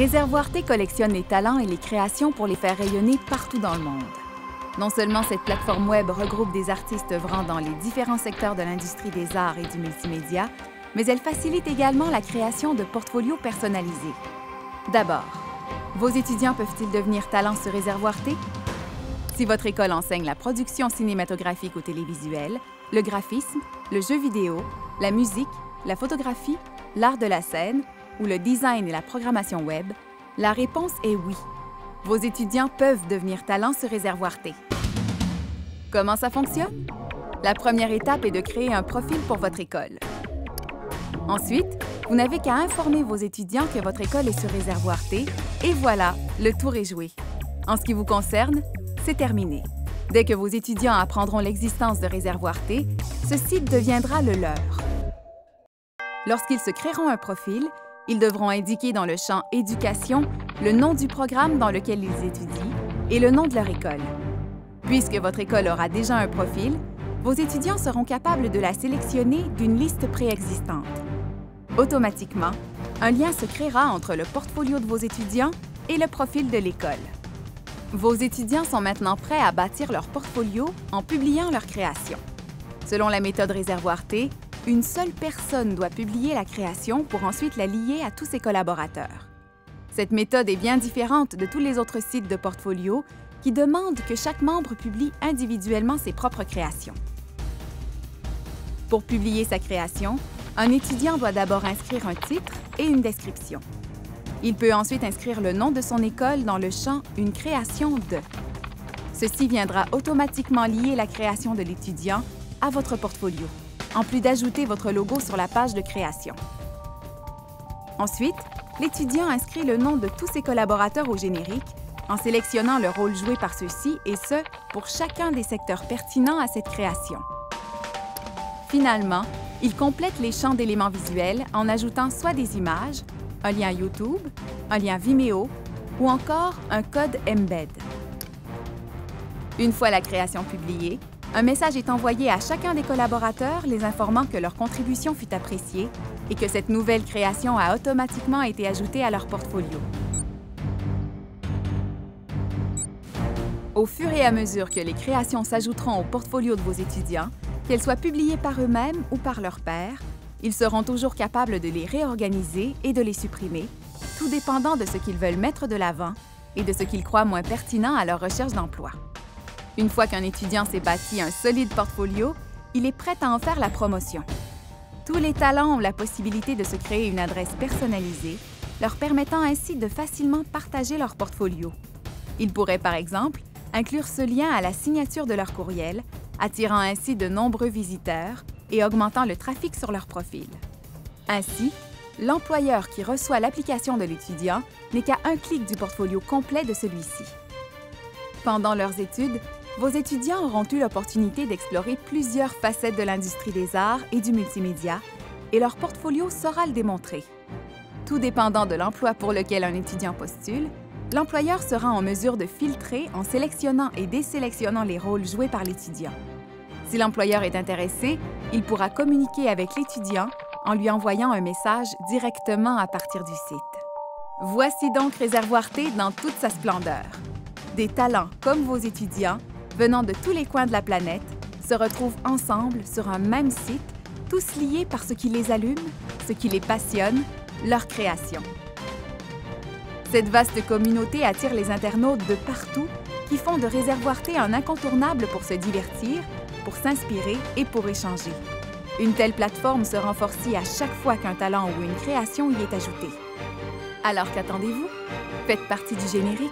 Réservoir T collectionne les talents et les créations pour les faire rayonner partout dans le monde. Non seulement cette plateforme web regroupe des artistes œuvrant dans les différents secteurs de l'industrie des arts et du multimédia, mais elle facilite également la création de portfolios personnalisés. D'abord, vos étudiants peuvent-ils devenir talents sur Réservoir T? Si votre école enseigne la production cinématographique ou télévisuelle, le graphisme, le jeu vidéo, la musique, la photographie, l'art de la scène ou le design et la programmation web, la réponse est oui. Vos étudiants peuvent devenir talents sur Réservoir T. Comment ça fonctionne? La première étape est de créer un profil pour votre école. Ensuite, vous n'avez qu'à informer vos étudiants que votre école est sur Réservoir T et voilà, le tour est joué. En ce qui vous concerne, c'est terminé. Dès que vos étudiants apprendront l'existence de Réservoir T, ce site deviendra le leur. Lorsqu'ils se créeront un profil, ils devront indiquer dans le champ « Éducation » le nom du programme dans lequel ils étudient et le nom de leur école. Puisque votre école aura déjà un profil, vos étudiants seront capables de la sélectionner d'une liste préexistante. Automatiquement, un lien se créera entre le portfolio de vos étudiants et le profil de l'école. Vos étudiants sont maintenant prêts à bâtir leur portfolio en publiant leur création. Selon la méthode Réservoir T, une seule personne doit publier la création pour ensuite la lier à tous ses collaborateurs. Cette méthode est bien différente de tous les autres sites de portfolio qui demandent que chaque membre publie individuellement ses propres créations. Pour publier sa création, un étudiant doit d'abord inscrire un titre et une description. Il peut ensuite inscrire le nom de son école dans le champ « Une création de ». Ceci viendra automatiquement lier la création de l'étudiant à votre portfolio, en plus d'ajouter votre logo sur la page de création. Ensuite, l'étudiant inscrit le nom de tous ses collaborateurs au générique en sélectionnant le rôle joué par ceux-ci et ce, pour chacun des secteurs pertinents à cette création. Finalement, il complète les champs d'éléments visuels en ajoutant soit des images, un lien YouTube, un lien Vimeo ou encore un code Embed. Une fois la création publiée, un message est envoyé à chacun des collaborateurs les informant que leur contribution fut appréciée et que cette nouvelle création a automatiquement été ajoutée à leur portfolio. Au fur et à mesure que les créations s'ajouteront au portfolio de vos étudiants, qu'elles soient publiées par eux-mêmes ou par leurs pairs, ils seront toujours capables de les réorganiser et de les supprimer, tout dépendant de ce qu'ils veulent mettre de l'avant et de ce qu'ils croient moins pertinent à leur recherche d'emploi. Une fois qu'un étudiant s'est bâti un solide portfolio, il est prêt à en faire la promotion. Tous les talents ont la possibilité de se créer une adresse personnalisée, leur permettant ainsi de facilement partager leur portfolio. Ils pourraient, par exemple, inclure ce lien à la signature de leur courriel, attirant ainsi de nombreux visiteurs et augmentant le trafic sur leur profil. Ainsi, l'employeur qui reçoit l'application de l'étudiant n'est qu'à un clic du portfolio complet de celui-ci. Pendant leurs études, vos étudiants auront eu l'opportunité d'explorer plusieurs facettes de l'industrie des arts et du multimédia, et leur portfolio saura le démontrer. Tout dépendant de l'emploi pour lequel un étudiant postule, l'employeur sera en mesure de filtrer en sélectionnant et désélectionnant les rôles joués par l'étudiant. Si l'employeur est intéressé, il pourra communiquer avec l'étudiant en lui envoyant un message directement à partir du site. Voici donc Réservoir T dans toute sa splendeur. Des talents comme vos étudiants, venant de tous les coins de la planète, se retrouvent ensemble sur un même site, tous liés par ce qui les allume, ce qui les passionne, leur création. Cette vaste communauté attire les internautes de partout qui font de Réservoir T un incontournable pour se divertir, pour s'inspirer et pour échanger. Une telle plateforme se renforce à chaque fois qu'un talent ou une création y est ajouté. Alors qu'attendez-vous? Faites partie du générique!